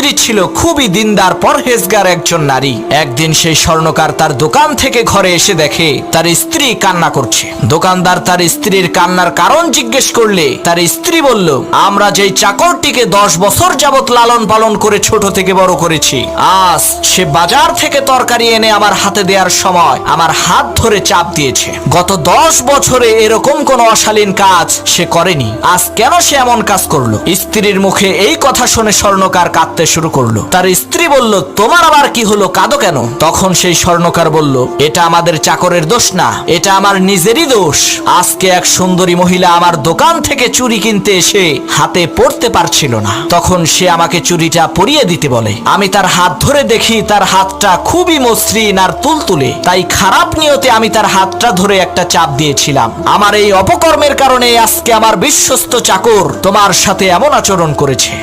স্ত্রী ছিল খুবই দিনদার পরহেজগার একজন নারী। একদিন সেই স্বর্ণকার তার দোকান থেকে ঘরে এসে দেখে তার স্ত্রী কান্না করছে। দোকানদার তার স্ত্রীর কান্নার কারণ জিজ্ঞেস করলে তার স্ত্রী বলল, আমরা যেই চাকরটিকে 10 বছর যাবত লালন পালন করে ছোট থেকে বড় করেছি, আজ সে বাজার থেকে তরকারি এনে আমার হাতে দেওয়ার সময় আমার হাত ধরে চাপ দিয়েছে। গত 10 বছরে এরকম কোন অশালীন কাজ সে করেনি, আজ কেন সে এমন কাজ করলো? স্ত্রীর মুখে এই কথা শুনে স্বর্ণকার কাঁদতে শুরু করলো। তার স্ত্রী বলল, তোমার আবার কি হলো, কাঁদো কেন? তখন সেই স্বর্ণকার বলল, এটা আমাদের চাকরের দোষ না, এটা আমার নিজেরই দোষ। আজকে এক সুন্দরী মহিলা আমার দোকান থেকে চুড়ি কিনতে এসে হাতে পরতে পারছিল না, তখন সে আমাকে চুড়িটা পরিয়ে দিতে বলে। আমি তার হাত ধরে দেখি তার হাতটা খুবই মসৃণ আর তুলতুলে, তাই খারাপ নিয়তে আমি তার হাতটা ধরে একটা চাপ দিয়েছিলাম। আমার এই অপকর্মের কারণে আজকে আমার বিশ্বস্ত চাকর তোমার সাথে এমন আচরণ করেছে।